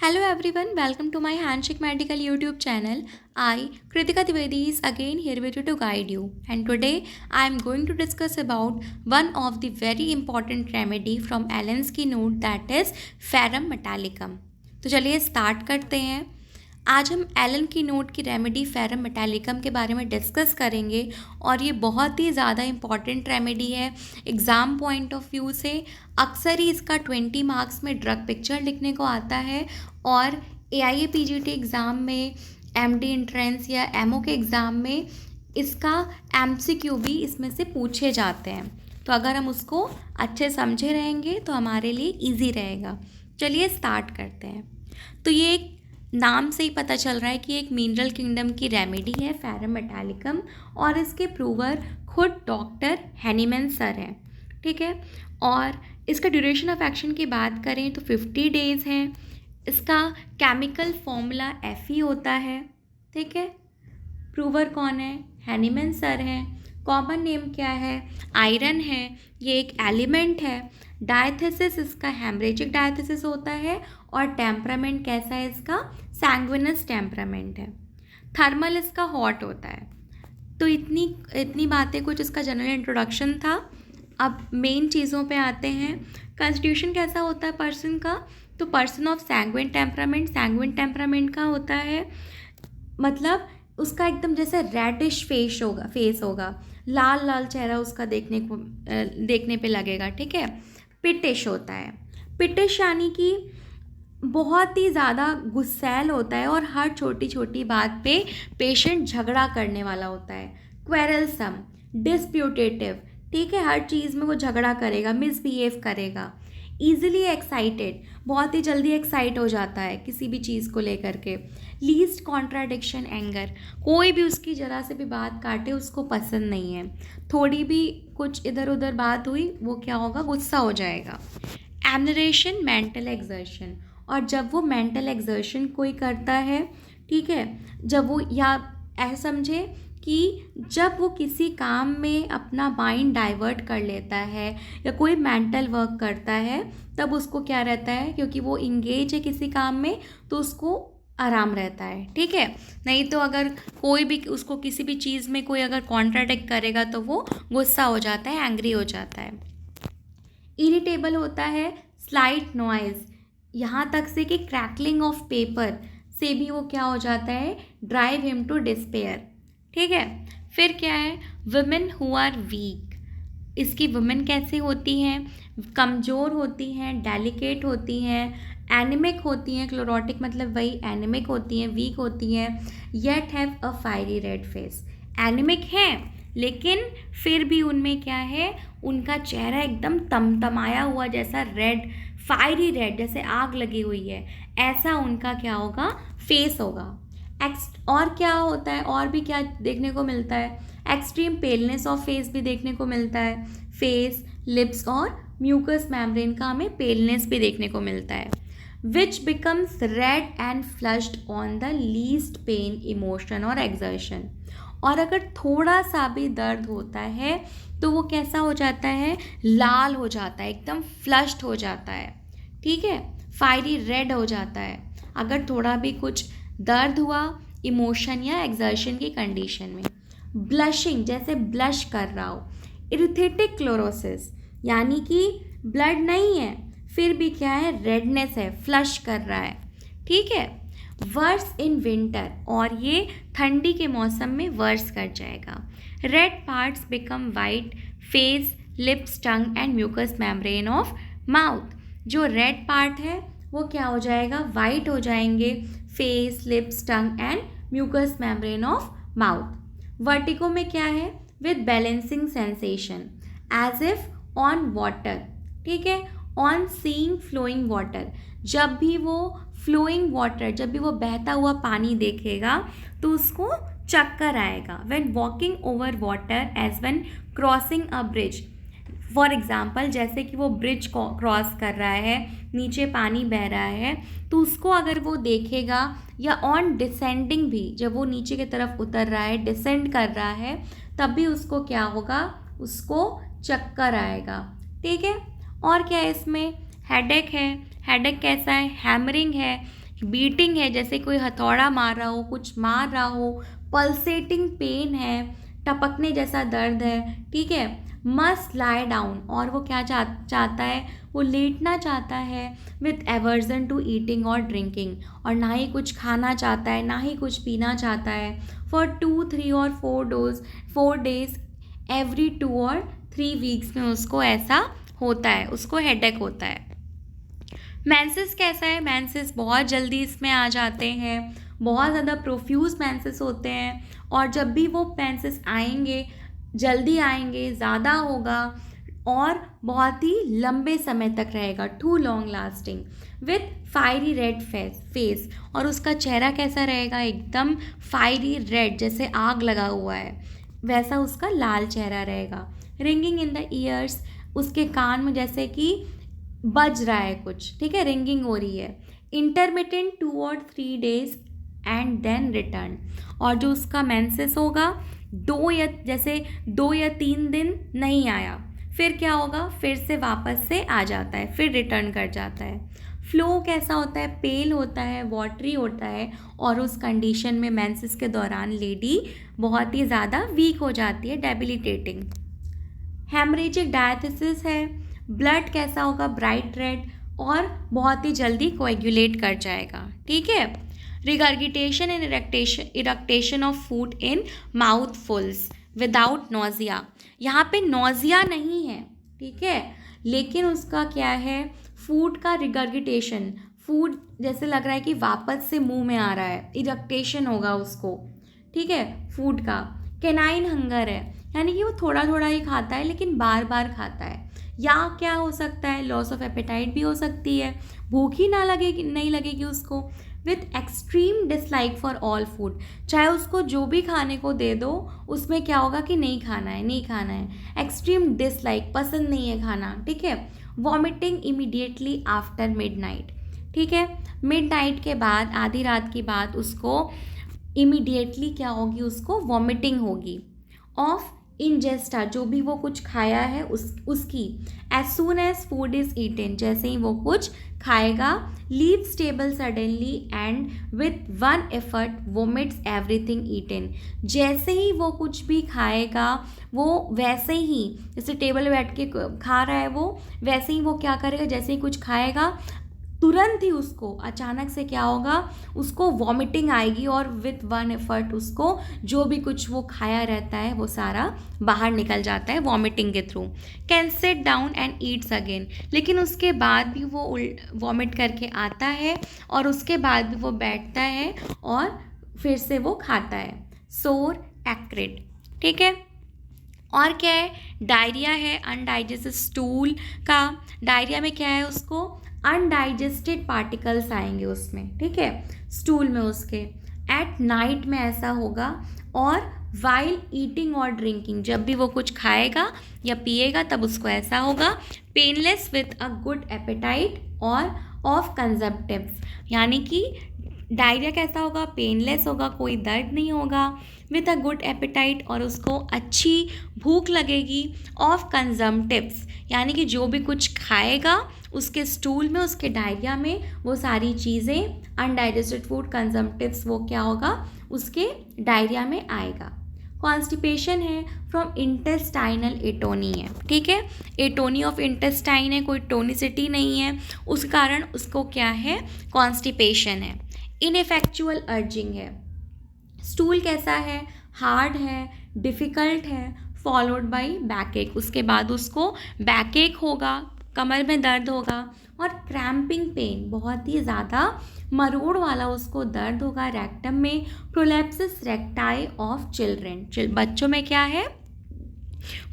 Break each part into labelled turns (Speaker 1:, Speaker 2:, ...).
Speaker 1: Hello everyone, welcome to my Handshake Medical YouTube channel. I, Kritika Dwivedi, is again here with you to guide you. And today I am going to discuss about one of the very important remedy from Allen's keynote, that is Ferrum Metallicum. तो चलिए start करते हैं। आज हम Elon की note की remedy ferrum metallicum के बारे में डिस्कस करेंगे और ये बहुत ही ज़्यादा इम्पॉर्टेंट रेमेडी है एग्ज़ाम पॉइंट ऑफ व्यू से। अक्सर ही इसका 20 मार्क्स में ड्रग पिक्चर लिखने को आता है और AIA PGT एग्ज़ाम में, MD एंट्रेंस या MO के एग्ज़ाम में इसका MCQ भी इसमें से पूछे जाते हैं। तो अगर हम उसको अच्छे समझे रहेंगे तो हमारे लिए ईजी रहेगा। चलिए स्टार्ट करते हैं। तो ये एक नाम से ही पता चल रहा है कि एक मिनरल किंगडम की रेमेडी है फेरम मेटालिकम और इसके प्रूवर खुद डॉक्टर हैनीमैन सर हैं, ठीक है। और इसका ड्यूरेशन ऑफ एक्शन की बात करें तो 50 डेज़ है। इसका केमिकल फॉर्मूला Fe होता है, ठीक है। प्रूवर कौन है? हैनीमैन सर हैं। कॉमन नेम क्या है? आयरन है, ये एक एलिमेंट है। डायथेसिस इसका हेमरेजिक डायथेसिस होता है और टेम्परामेंट कैसा है इसका? सैंग्विनस टेम्परामेंट है। थर्मल इसका हॉट होता है। तो इतनी बातें कुछ इसका जनरल इंट्रोडक्शन था। अब मेन चीज़ों पे आते हैं। कॉन्स्टिट्यूशन कैसा होता है पर्सन का? तो पर्सन ऑफ सैंग्विन टेम्परामेंट का होता है, मतलब उसका एकदम जैसे रेडिश फेस होगा, लाल लाल चेहरा उसका देखने पे लगेगा, ठीक है। पिटिश होता है। पिटिश यानी कि बहुत ही ज़्यादा गुस्सैल होता है और हर छोटी छोटी बात पे पेशेंट झगड़ा करने वाला होता है। क्वेरलसम, डिस्प्यूटेटिव, ठीक है, हर चीज़ में वो झगड़ा करेगा, मिसबिहेव करेगा। ईजिली एक्साइटेड, बहुत ही जल्दी एक्साइट हो जाता है किसी भी चीज़ को लेकर के। लीस्ट कॉन्ट्राडिक्शन एंगर, कोई भी उसकी ज़रा से भी बात काटे उसको पसंद नहीं है। थोड़ी भी कुछ इधर उधर बात हुई वो क्या होगा? गुस्सा हो जाएगा। एमनरेशन, मेंटल एक्सर्शन, और जब वो मेंटल एक्सर्शन कोई करता है, ठीक है, जब वो या ऐसा समझे कि जब वो किसी काम में अपना माइंड डाइवर्ट कर लेता है या कोई मेंटल वर्क करता है, तब उसको क्या रहता है, क्योंकि वो इंगेज है किसी काम में तो उसको आराम रहता है, ठीक है। नहीं तो अगर कोई भी उसको किसी भी चीज़ में कोई अगर कॉन्ट्राडिक्ट करेगा तो वो गुस्सा हो जाता है, एंग्री हो जाता है। इरिटेबल होता है। स्लाइट नॉइज़, यहाँ तक से कि क्रैकलिंग ऑफ पेपर से भी वो क्या हो जाता है? ड्राइव हिम टू डिस्पेयर, ठीक है। फिर क्या है? वुमेन हु आर वीक, इसकी वुमेन कैसी होती हैं? कमज़ोर होती हैं, डेलिकेट होती हैं, एनिमिक होती हैं। क्लोरोटिक मतलब वही एनिमिक होती हैं, वीक होती हैं। Yet have a fiery red face, anaemic हैं लेकिन फिर भी उनमें क्या है? उनका चेहरा एकदम तमतमाया हुआ जैसा रेड, फायरी रेड, जैसे आग लगी हुई है, ऐसा उनका क्या होगा? फेस होगा। और क्या होता है? और भी क्या देखने को मिलता है? एक्सट्रीम पेलनेस ऑफ फेस भी देखने को मिलता है। फेस, लिप्स और म्यूकस मेम्ब्रेन का हमें पेलनेस भी देखने को मिलता है। Which becomes red and flushed on the least pain, emotion और एक्सर्शन, और अगर थोड़ा सा भी दर्द होता है तो वो कैसा हो जाता है? लाल हो जाता है, एकदम फ्लश्ड हो जाता है, ठीक है, फायरी रेड हो जाता है अगर थोड़ा भी कुछ दर्द हुआ इमोशन या एक्सर्शन की कंडीशन में। ब्लशिंग, जैसे ब्लश कर रहा हो। इरिथेटिक क्लोरोसिस, यानी कि ब्लड नहीं है फिर भी क्या है? रेडनेस है, फ्लश कर रहा है, ठीक है। वर्स इन विंटर, और ये ठंडी के मौसम में वर्स कर जाएगा। Red parts become white, face, lips, tongue and mucous membrane of mouth, जो रेड पार्ट है वो क्या हो जाएगा? वाइट हो जाएंगे। Face, lips, tongue and mucous membrane of mouth. Vertigo में क्या है? With balancing sensation, as if on water, ठीक है, ऑन सीइंग फ्लोइंग वाटर, जब भी वो फ्लोइंग वाटर, जब भी वो बहता हुआ पानी देखेगा तो उसको चक्कर आएगा। When walking over water as when crossing a bridge, for example जैसे कि वो ब्रिज क्रॉस कर रहा है, नीचे पानी बह रहा है, तो उसको अगर वो देखेगा, या ऑन डिसेंडिंग भी, जब वो नीचे की तरफ उतर रहा है, डिसेंड कर रहा है, तब भी उसको क्या होगा? उसको चक्कर आएगा, ठीक है। और क्या है इसमें? हेडेक है। हेडेक कैसा है? हैमरिंग है, बीटिंग है, जैसे कोई हथौड़ा मार रहा हो, कुछ मार रहा हो, पल्सेटिंग पेन है, टपकने जैसा दर्द है, ठीक है। मस्ट लाई डाउन, और वो क्या चाहता है, वो लेटना चाहता है, विथ एवर्जन टू ईटिंग और ड्रिंकिंग, और ना ही कुछ खाना चाहता है, ना ही कुछ पीना चाहता है, फॉर 2, 3 और 4 डेज एवरी 2 और 3 वीक्स में उसको ऐसा होता है, उसको हेडेक होता है। मेंसेस कैसा है, मेंसेस बहुत जल्दी इसमें आ जाते हैं, बहुत ज़्यादा प्रोफ्यूज मेंसेस होते हैं, और जब भी वो मेंसेस आएंगे, जल्दी आएंगे, ज़्यादा होगा, और बहुत ही लंबे समय तक रहेगा, too long lasting, with fiery red face, और उसका चेहरा कैसा रहेगा, एकदम फायरी रेड, जैसे आग लगा हुआ है वैसा उसका लाल चेहरा रहेगा। रिंगिंग इन द ईयर्स, उसके कान में जैसे कि बज रहा है कुछ, ठीक है, रिंगिंग हो रही है। इंटरमिटेंट 2 और 3 डेज एंड देन रिटर्न, और जो उसका मेंसेस होगा 2 या 3 दिन नहीं आया, फिर क्या होगा, फिर से वापस से आ जाता है, फिर रिटर्न कर जाता है। फ्लो कैसा होता है, पेल होता है, वाटरी होता है, और उस कंडीशन में मेंसेस के दौरान लेडी बहुत ही ज़्यादा वीक हो जाती है, डेबिलिटेटिंग। हेमरेजिक डायथिसिस है, ब्लड कैसा होगा, ब्राइट रेड, और बहुत ही जल्दी कोएगुलेट कर जाएगा, ठीक है। Regurgitation and eructation of food in mouthfuls without nausea, यहाँ पे नोजिया नहीं है, ठीक है, लेकिन उसका क्या है, फूड का रिगर्गिटेशन, फूड जैसे लग रहा है कि वापस से मुंह में आ रहा है, इरेक्टेशन होगा उसको, ठीक है, फूड का। कैनाइन हंगर है, यानी कि वो थोड़ा थोड़ा ही खाता है लेकिन बार बार खाता है, या क्या हो सकता है, लॉस ऑफ एपेटाइट भी हो सकती है, भूख ही नहीं लगेगी उसको। With extreme dislike for all food, चाहे उसको जो भी खाने को दे दो उसमें क्या होगा कि नहीं खाना है, नहीं खाना है, एक्सट्रीम डिसलाइक, पसंद नहीं है खाना, ठीक है। वॉमिटिंग इमीडिएटली आफ्टर मिडनाइट, ठीक है, मिडनाइट के बाद, आधी रात के बाद उसको इमीडिएटली क्या होगी, उसको वॉमिटिंग होगी। ऑफ इंजेस्टा, जो भी वो कुछ खाया है उसकी। As soon as food is eaten, जैसे ही वो कुछ खाएगा। Leave table suddenly and with one effort vomits everything eaten, जैसे ही वो कुछ भी खाएगा वो वैसे ही, जैसे टेबल बैठ के खा रहा है वो, वैसे ही वो क्या करेगा, जैसे ही कुछ खाएगा तुरंत ही उसको अचानक से क्या होगा, उसको वॉमिटिंग आएगी, और विथ वन एफर्ट उसको जो भी कुछ वो खाया रहता है वो सारा बाहर निकल जाता है वॉमिटिंग के through. Can sit down and Yeats again, लेकिन उसके बाद भी वो वॉमिट करके आता है और उसके बाद भी वो बैठता है और फिर से वो खाता है। सोर एक्रिड, ठीक है। और क्या है, डायरिया है, अनडाइजेस्टेड स्टूल का। डायरिया में क्या है, उसको अनडाइजेस्टेड पार्टिकल्स आएंगे उसमें, ठीक है, स्टूल में उसके। एट नाइट में ऐसा होगा, और वाइल ईटिंग और ड्रिंकिंग, जब भी वो कुछ खाएगा या पिएगा तब उसको ऐसा होगा। Painless with a good appetite और ऑफ कंजम्पटिव्स, यानी कि डायरिया कैसा होगा, पेनलेस होगा, कोई दर्द नहीं होगा, विथ अ गुड एपेटाइट, और उसको अच्छी भूख लगेगी। ऑफ कंजम्पटिव्स, यानी कि जो भी कुछ खाएगा उसके स्टूल में, उसके डायरिया में वो सारी चीज़ें, अनडाइजेस्टेड फूड, कंजम्पटिव्स, वो क्या होगा, उसके डायरिया में आएगा। कॉन्स्टिपेशन है, फ्रॉम इंटेस्टाइनल एटोनी है, ठीक है, एटोनी ऑफ इंटेस्टाइन है, कोई टोनिसिटी नहीं है, उस कारण उसको क्या है, कॉन्स्टिपेशन है। इनफेक्चुअल अर्जिंग है, स्टूल कैसा है, हार्ड है, डिफ़िकल्ट है, फॉलोड बाई बैक एक, उसके बाद उसको बैक एक होगा, कमर में दर्द होगा, और क्रैम्पिंग पेन, बहुत ही ज़्यादा मरोड़ वाला उसको दर्द होगा रेक्टम में। प्रोलेप्सिस रेक्टाई ऑफ चिल्ड्रेन, बच्चों में क्या है,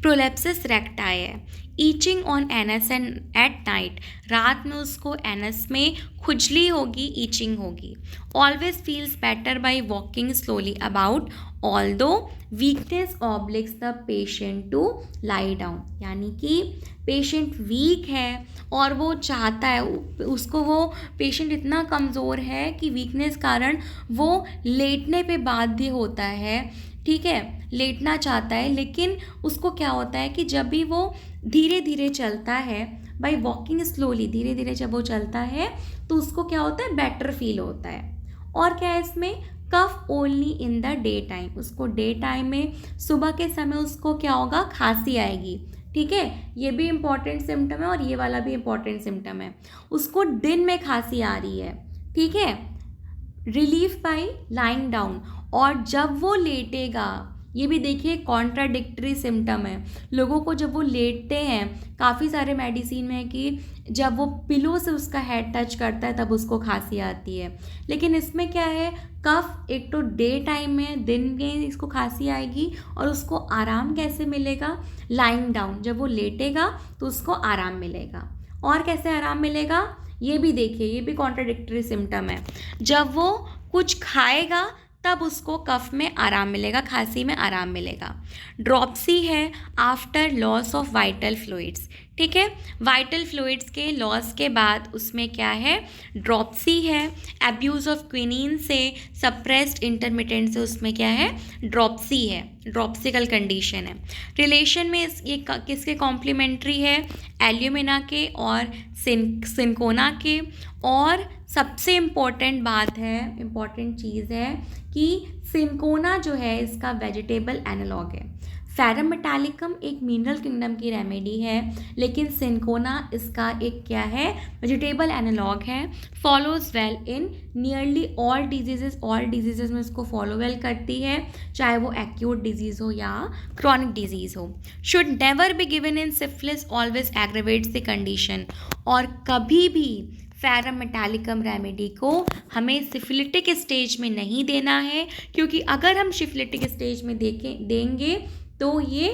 Speaker 1: प्रोलेप्सिस रेक्टाई है। Itching on anus and at night, रात में उसको एनस में खुजली होगी, ईचिंग होगी। Always feels better by walking slowly about, although weakness obliges the patient to lie down, यानी कि पेशेंट वीक है और वो चाहता है, उसको वो पेशेंट इतना कमज़ोर है कि वीकनेस कारण वो लेटने पे बाध्य होता है, ठीक है, लेटना चाहता है, लेकिन उसको क्या होता है कि जब भी वो धीरे धीरे चलता है, बाई वॉकिंग स्लोली, धीरे धीरे जब वो चलता है तो उसको क्या होता है, बेटर फील होता है। और क्या है इसमें, cough only in the day time, उसको डे टाइम में सुबह के समय उसको क्या होगा, खांसी आएगी। ठीक है, ये भी इंपॉर्टेंट सिम्टम है और ये वाला भी इंपॉर्टेंट सिम्टम है, उसको दिन में खांसी आ रही है। ठीक है, रिलीफ बाय लाइंग डाउन, और जब वो लेटेगा, ये भी देखिए कॉन्ट्राडिक्टरी सिम्टम है, लोगों को जब वो लेटते हैं, काफ़ी सारे मेडिसिन में है कि जब वो पिलो से उसका हेड टच करता है तब उसको खांसी आती है, लेकिन इसमें क्या है, कफ एक तो डे टाइम में, दिन में इसको खांसी आएगी, और उसको आराम कैसे मिलेगा, लाइंग डाउन, जब वो लेटेगा तो उसको आराम मिलेगा। और कैसे आराम मिलेगा, ये भी देखिए, ये भी कॉन्ट्राडिक्टरी सिम्टम है, जब वो कुछ खाएगा तब उसको कफ में आराम मिलेगा, खांसी में आराम मिलेगा। ड्रॉप्सी है after loss of vital fluids. ठीक है, वाइटल फ्लूइड्स के लॉस के बाद उसमें क्या है, ड्रॉप्सी है। एब्यूज़ ऑफ क्विनीन से, सप्रेस्ड इंटरमिटेंट से उसमें क्या है, ड्रॉप्सी है, ड्रॉप्सिकल कंडीशन है। रिलेशन में ये किसके कॉम्प्लीमेंट्री है, एल्यूमिना के और सिनकोना के। और सबसे इम्पॉर्टेंट बात है, इम्पॉर्टेंट चीज़ है कि सिनकोना जो है इसका वेजिटेबल एनालॉग है। फेरम मेटालिकम एक मिनरल किंगडम की रेमेडी है, लेकिन सिनकोना इसका एक क्या है, वेजिटेबल एनालॉग है। Follows well in nearly all diseases में इसको फॉलो वेल करती है, चाहे वो एक्यूट डिजीज़ हो या क्रॉनिक डिजीज़ हो। Should never be given in syphilis, always aggravates the condition. और कभी भी फेरम मेटालिकम रेमेडी को हमें सिफिलिटिक स्टेज में नहीं देना है, क्योंकि अगर हम सिफिलिटिक स्टेज में देंगे तो ये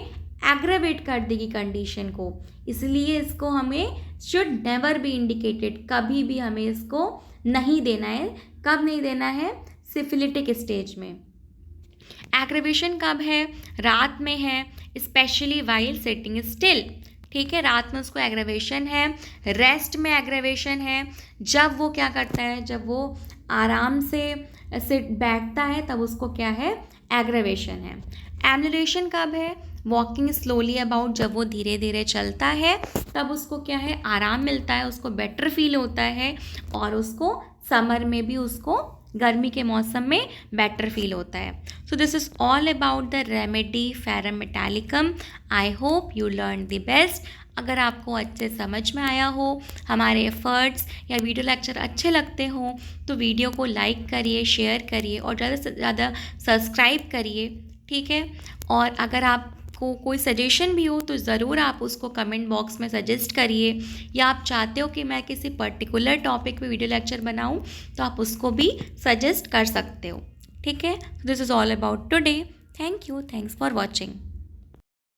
Speaker 1: एग्रेवेट कर देगी कंडीशन को, इसलिए इसको हमें शुड नेवर बी इंडिकेटेड, कभी भी हमें इसको नहीं देना है। कब नहीं देना है, सिफिलिटिक स्टेज में। एग्रेवेशन कब है, रात में है, स्पेशली वाइल सिटिंग स्टिल। ठीक है, रात में उसको एग्रेवेशन है। रेस्ट में एग्रेवेशन है, जब वो क्या करता है, जब वो आराम से बैठता है तब उसको क्या है, एग्रेवेशन है। एम्युलेशन कब है, वॉकिंग स्लोली अबाउट, जब वो धीरे धीरे चलता है तब उसको क्या है, आराम मिलता है, उसको बेटर फील होता है, और उसको समर में भी, उसको गर्मी के मौसम में बेटर फील होता है। So this is all about the remedy ferrum metallicum. I hope you learn the best. अगर आपको अच्छे समझ में आया हो, हमारे एफर्ट्स या वीडियो लेक्चर अच्छे लगते हों, तो वीडियो को लाइक करिए, शेयर करिए और ज़्यादा से ज़्यादा सब्सक्राइब करिए। ठीक है, और अगर आपको कोई सजेशन भी हो तो ज़रूर आप उसको कमेंट बॉक्स में सजेस्ट करिए, या आप चाहते हो कि मैं किसी पर्टिकुलर टॉपिक पे वीडियो लेक्चर बनाऊं तो आप उसको भी सजेस्ट कर सकते हो। ठीक है, this is all about today. Thank you, thanks for watching.